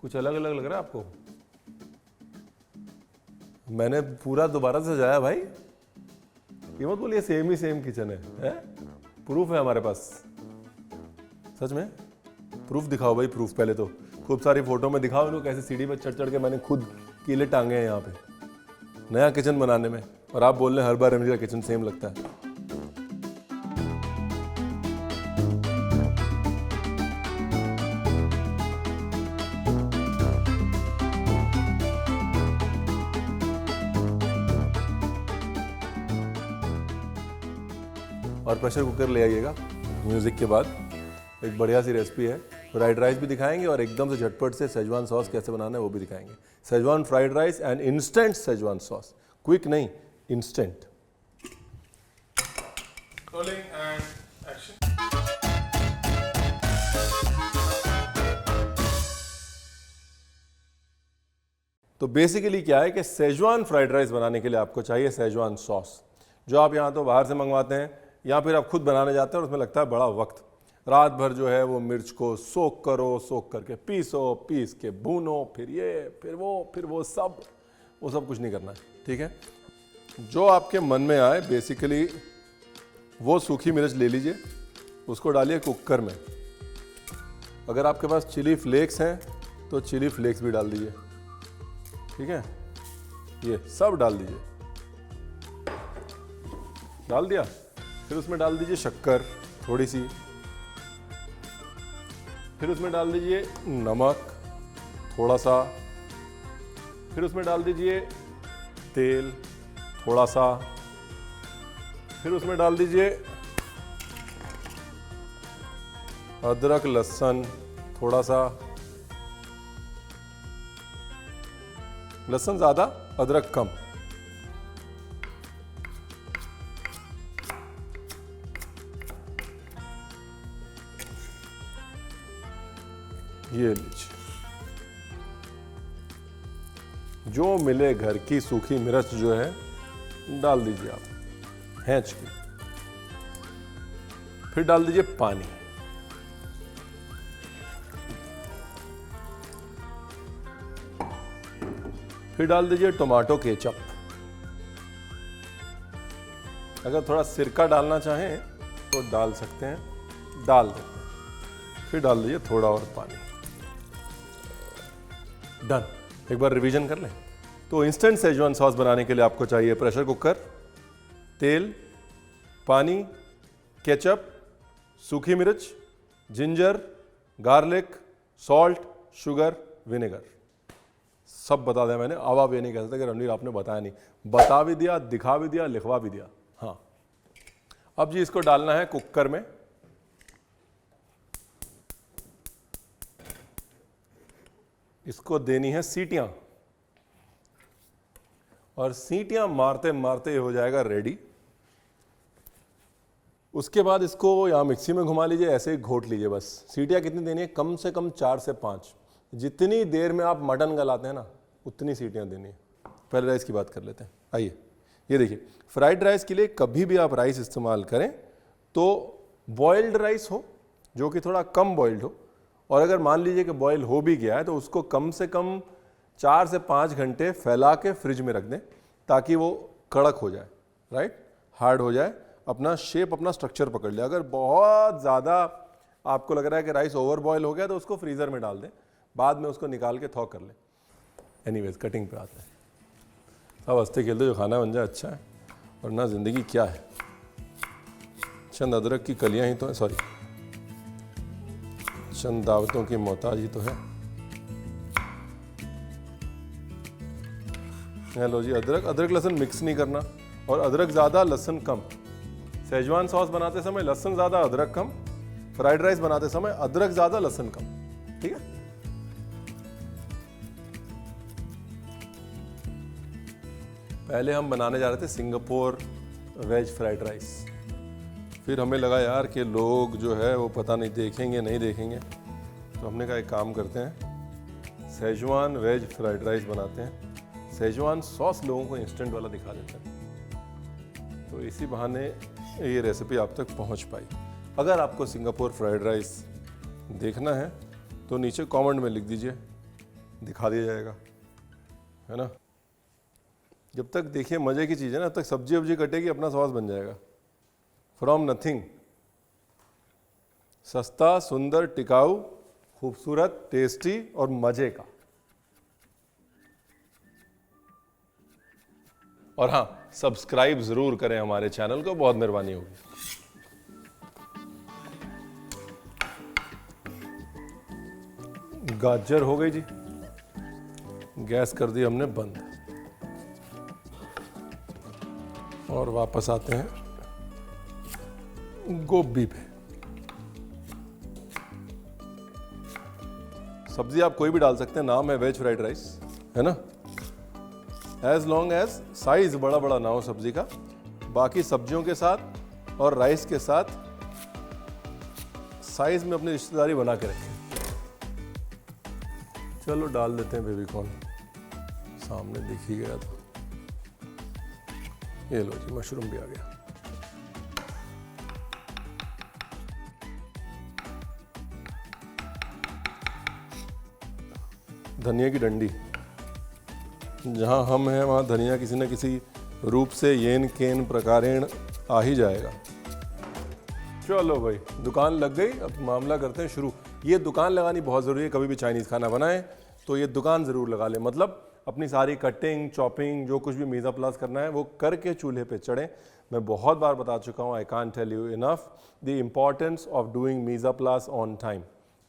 कुछ अलग अलग लग रहा है आपको? मैंने पूरा दोबारा से सजाया भाई, ये मत बोलिए सेम ही सेम किचन है? प्रूफ है हमारे पास, सच में प्रूफ दिखाओ भाई, प्रूफ पहले तो खूब सारी फोटो में दिखाओ इनको कैसे सीढ़ी पर चढ़ चढ़ के मैंने खुद कीले टांगे हैं यहाँ पे नया किचन बनाने में, और आप बोल रहे हैं हर बार मेरा किचन सेम लगता है। और प्रेशर कुकर ले आइएगा म्यूजिक के बाद। एक बढ़िया सी रेसिपी है, फ्राइड राइस भी दिखाएंगे और एकदम से झटपट से सेजवान सॉस कैसे बनाना है वो भी दिखाएंगे। Schezwan fried rice and instant Schezwan sauce, quick नहीं इंस्टेंट। Rolling and action. तो बेसिकली क्या है कि सेजवान फ्राइड राइस बनाने के लिए आपको चाहिए सेजवान सॉस, जो आप यहाँ तो बाहर से मंगवाते हैं या फिर आप खुद बनाने जाते हैं और उसमें लगता है बड़ा वक्त। रात भर जो है वो मिर्च को सोक करो, सोक करके पीसो, पीस के भूनो, फिर ये फिर वो सब कुछ नहीं करना है, ठीक है। जो आपके मन में आए बेसिकली वो सूखी मिर्च ले लीजिए, उसको डालिए कुकर में। अगर आपके पास चिली फ्लेक्स हैं तो चिली फ्लेक्स भी डाल दीजिए, ठीक है। ये सब डाल दीजिए, डाल दिया, फिर उसमें डाल दीजिए शक्कर थोड़ी सी, फिर उसमें डाल दीजिए नमक थोड़ा सा, फिर उसमें डाल दीजिए तेल थोड़ा सा, फिर उसमें डाल दीजिए अदरक लहसुन थोड़ा सा, लहसुन ज़्यादा अदरक कम, ये लीजिए। जो मिले घर की सूखी मिर्च जो है डाल दीजिए आप हैंच की, फिर डाल दीजिए पानी, फिर डाल दीजिए टोमेटो केचप। अगर थोड़ा सिरका डालना चाहें तो डाल सकते हैं, डाल देते हैं, फिर डाल दीजिए थोड़ा और पानी। डन। एक बार रिवीजन कर लें तो इंस्टेंट सेजवान सॉस बनाने के लिए आपको चाहिए प्रेशर कुकर, तेल, पानी, केचप, सूखी मिर्च, ginger, garlic, salt, sugar, vinegar. सब बता दें मैंने, अब आप ये नहीं कह सकते कि रणवीर आपने बताया नहीं, बता भी दिया, दिखा भी दिया, लिखवा भी दिया। हाँ, अब जी इसको डालना है कुकर में। इसको देनी है सीटियां, और सीटियां मारते मारते हो जाएगा रेडी। उसके बाद इसको या मिक्सी में घुमा लीजिए, ऐसे ही घोट लीजिए बस। सीटियां कितनी देनी है? कम से कम 4 से 5। जितनी देर में आप मटन गलाते हैं ना उतनी सीटियां देनी है। पहले राइस की बात कर लेते हैं। आइए, ये देखिए, फ्राइड राइस के लिए कभी भी आप राइस इस्तेमाल करें तो बॉइल्ड राइस हो, जो कि थोड़ा कम बॉइल्ड हो, और अगर मान लीजिए कि बॉयल हो भी गया है तो उसको कम से कम 4 से 5 घंटे फैला के फ्रिज में रख दें ताकि वो कड़क हो जाए, राइट, हार्ड हो जाए, अपना शेप, अपना स्ट्रक्चर पकड़ ले। अगर बहुत ज़्यादा आपको लग रहा है कि राइस ओवर बॉयल हो गया तो उसको फ्रीज़र में डाल दें, बाद में उसको निकाल के थॉ कर लें। एनीवेज, कटिंग पे आते हैं। सब हंसते खेलते जो खाना बन जाए अच्छा है, वरना ज़िंदगी क्या है। चंद अदरक की कलियाँ ही तो है, सॉरी, चंद दावतों की मोहताज ही तो है। लो जी, अदरक लहसुन मिक्स नहीं करना, और अदरक ज़्यादा लहसुन कम। सेजवान सॉस बनाते समय लहसुन ज़्यादा अदरक कम, फ्राइड राइस बनाते समय अदरक ज़्यादा लहसुन कम, ठीक है। पहले हम बनाने जा रहे थे सिंगापुर वेज फ्राइड राइस, फिर हमें लगा यार कि लोग जो है वो पता नहीं देखेंगे नहीं देखेंगे, तो हमने कहा एक काम करते हैं, सेजवान वेज फ्राइड राइस बनाते हैं। सेजवान सॉस लोगों को इंस्टेंट वाला दिखा देते हैं, तो इसी बहाने ये रेसिपी आप तक पहुंच पाई। अगर आपको सिंगापुर फ्राइड राइस देखना है तो नीचे कमेंट में लिख दीजिए दिखा दिया जाएगा, है ना। जब तक देखिए मजे की चीज़ है ना, तब तक सब्जी वब्जी कटेगी, अपना सॉस बन जाएगा फ्रॉम नथिंग। सस्ता, सुंदर, टिकाऊ, खूबसूरत, टेस्टी और मजे का। और हाँ, सब्सक्राइब जरूर करें हमारे चैनल को, बहुत मेहरबानी होगी। गाजर हो गई जी, गैस कर दी हमने बंद। और वापस आते हैं गोभी पे। सब्जी आप कोई भी डाल सकते हैं, नाम है वेज फ्राइड राइस, है ना। एज लॉन्ग एज साइज बड़ा बड़ा ना हो सब्जी का। बाकी सब्जियों के साथ और राइस के साथ साइज में अपनी रिश्तेदारी बना के रखें। चलो डाल देते हैं बेबी कॉर्न, सामने दिख ही गया था। ये लो जी, मशरूम भी आ गया। धनिया की डंडी, जहां हम हैं वहां धनिया किसी न किसी रूप से येन केन प्रकारेण आ ही जाएगा। चलो भाई, दुकान लग गई, अब मामला करते हैं शुरू। ये दुकान लगानी बहुत ज़रूरी है। कभी भी चाइनीज़ खाना बनाएं तो ये दुकान ज़रूर लगा लें, मतलब अपनी सारी कटिंग, चॉपिंग, जो कुछ भी मीज़ा प्लास करना है वो करके चूल्हे पे चढ़ें। मैं बहुत बार बता चुका हूँ, I can't tell you enough the importance of doing mise en place on time,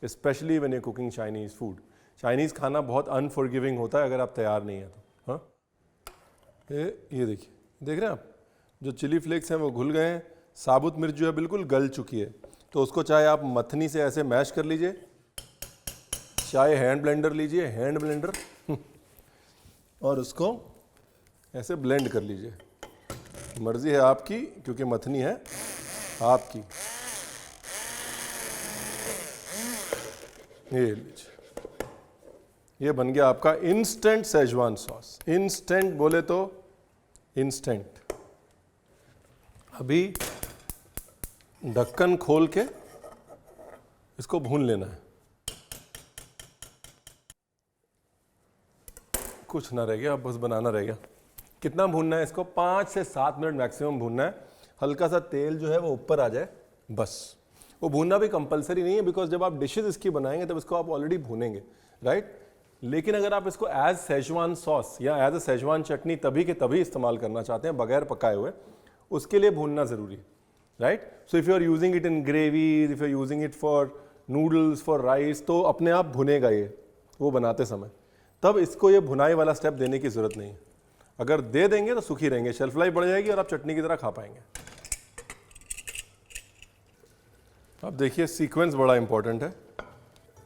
specially when you cooking Chinese food. Chinese खाना बहुत अनफॉरगिविंग होता है अगर आप तैयार नहीं हैं तो। हाँ, ये देखिए, देख रहे हैं आप, जो चिली फ्लेक्स हैं वो घुल गए हैं, साबुत मिर्च जो है बिल्कुल गल चुकी है। तो उसको चाहे आप मथनी से ऐसे मैश कर लीजिए, चाहे हैंड ब्लेंडर लीजिए, हैंड ब्लेंडर और उसको ऐसे ब्लेंड कर लीजिए। मर्जी है आपकी, क्योंकि मथनी है आपकी। ये लीजिए, ये बन गया आपका इंस्टेंट सेजवान सॉस। इंस्टेंट बोले तो इंस्टेंट। अभी ढक्कन खोल के इसको भून लेना है, कुछ ना रह गया, अब बस बनाना रह गया। कितना भूनना है इसको? 5 से 7 मिनट मैक्सिमम भूनना है। हल्का सा तेल जो है वो ऊपर आ जाए बस। वो भूनना भी कंपलसरी नहीं है, बिकॉज जब आप डिशेज इसकी बनाएंगे तब इसको आप ऑलरेडी भूनेंगे, राइट। लेकिन अगर आप इसको एज सेजवान सॉस या एज अ सेजवान चटनी तभी के तभी इस्तेमाल करना चाहते हैं बगैर पकाए हुए, उसके लिए भूनना ज़रूरी है, right. So if you are using it in gravy, if you are using it for noodles, for rice, तो अपने आप भुनेगा ये वो बनाते समय। तब इसको ये भुनाई वाला स्टेप देने की ज़रूरत नहीं है। अगर दे देंगे तो सूखी रहेंगे, शेल्फ लाइफ बढ़ जाएगी और आप चटनी की तरह खा पाएंगे। अब देखिए, सीक्वेंस बड़ा इंपॉर्टेंट है।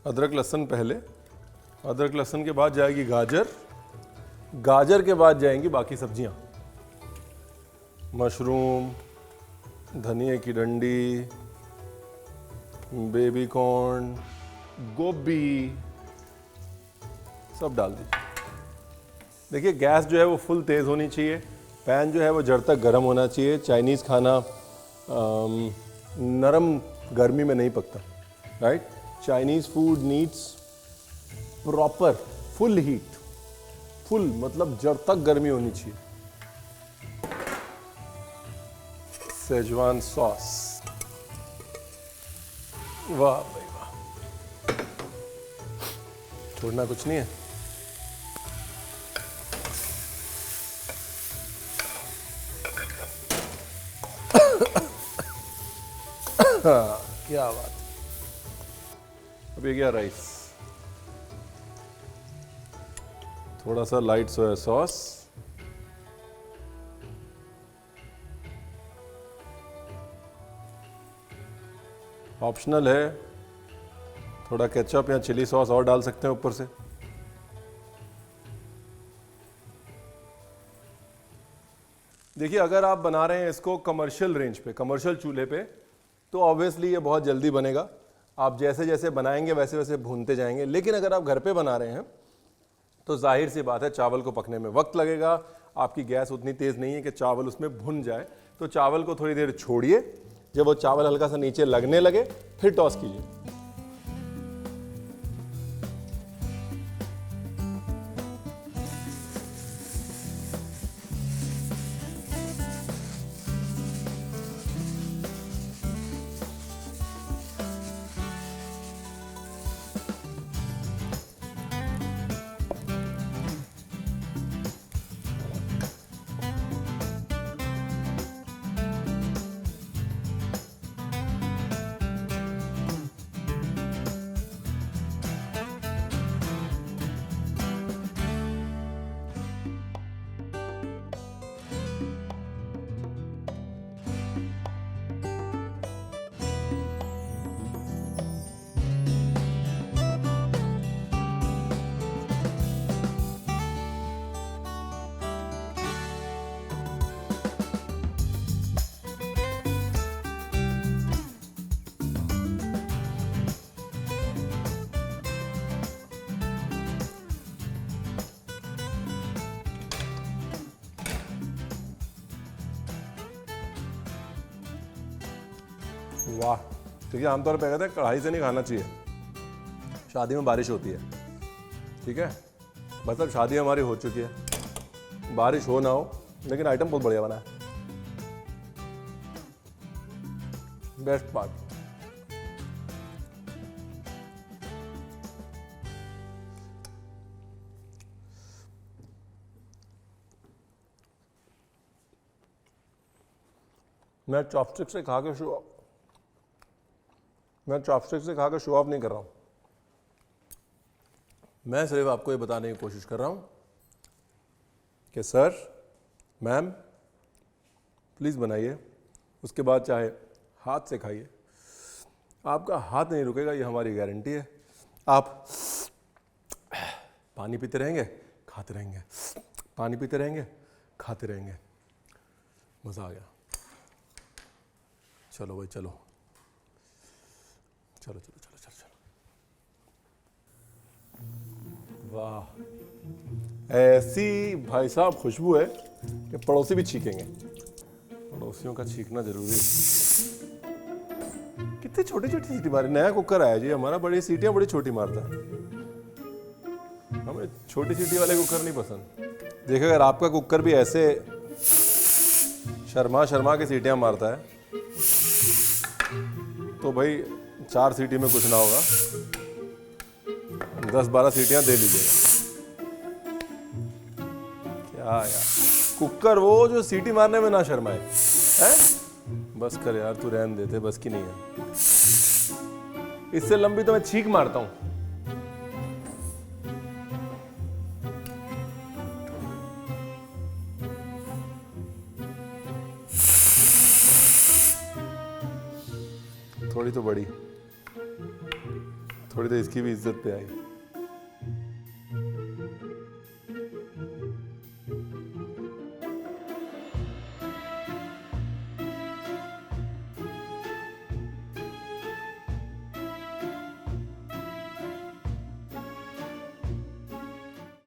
अदरक लहसुन पहले, अदरक लहसुन के बाद जाएगी गाजर, गाजर के बाद जाएंगी बाकी सब्जियां, मशरूम, धनिया की डंडी, बेबी कॉर्न, गोभी, सब डाल दीजिए। देखिए, गैस जो है वो फुल तेज़ होनी चाहिए, पैन जो है वो जड़ तक गर्म होना चाहिए। चाइनीज़ खाना नरम गर्मी में नहीं पकता, right. Chinese food needs proper full heat, full मतलब जड़ तक गर्मी होनी चाहिए। सेजवान सॉस, वाह भाई वाह, छोड़ना कुछ नहीं है। हाँ, क्या बात। अब ये गया राइस, थोड़ा सा लाइट सोया सॉस, ऑप्शनल है, थोड़ा केचप या चिली सॉस और डाल सकते हैं ऊपर से। देखिए, अगर आप बना रहे हैं इसको कमर्शियल रेंज पे, कमर्शियल चूल्हे पे, तो ऑब्वियसली ये बहुत जल्दी बनेगा। आप जैसे जैसे बनाएंगे वैसे वैसे भूनते जाएंगे। लेकिन अगर आप घर पे बना रहे हैं तो जाहिर सी बात है चावल को पकने में वक्त लगेगा। आपकी गैस उतनी तेज़ नहीं है कि चावल उसमें भुन जाए, तो चावल को थोड़ी देर छोड़िए। जब वो चावल हल्का सा नीचे लगने लगे फिर टॉस कीजिए। वाह, देखिए आमतौर पे कहते हैं कढ़ाई से नहीं खाना चाहिए, शादी में बारिश होती है, ठीक है। मतलब शादी हमारी हो चुकी है, बारिश हो ना हो, लेकिन आइटम बहुत बढ़िया बना है। Best part. मैं चॉपस्टिक से खा के शो ऑफ नहीं कर रहा हूं। मैं सिर्फ आपको ये बताने की कोशिश कर रहा हूं कि सर, मैम, प्लीज़ बनाइए, उसके बाद चाहे हाथ से खाइए, आपका हाथ नहीं रुकेगा, ये हमारी गारंटी है। आप पानी पीते रहेंगे, खाते रहेंगे, पानी पीते रहेंगे, खाते रहेंगे। मज़ा आ गया। चलो भाई, चलो चलो चलो चलो चलो चलो। वाह, ऐसी भाई साहब खुशबू है कि पड़ोसी भी छीकेंगे। पड़ोसियों का छींकना जरूरी है। कितनी छोटी छोटी सीटी मारी। नया कुकर आया जी हमारा, बड़ी सीटियां बड़ी छोटी मारता है। हमें छोटी सीटी वाले कुकर नहीं पसंद। देखिए, अगर आपका कुकर भी ऐसे शर्मा के सीटियां मारता है तो भाई 4 सीटी में कुछ ना होगा, 10-12 सीटियां दे लीजिएगा। क्या यार, कुकर वो जो सीटी मारने में ना शर्माए हैं। बस कर यार, तू रहने देते, बस की नहीं है। इससे लंबी तो मैं छींक मारता हूं। थोड़ी तो बड़ी, थोड़ी तो इसकी भी इज्जत पे आई।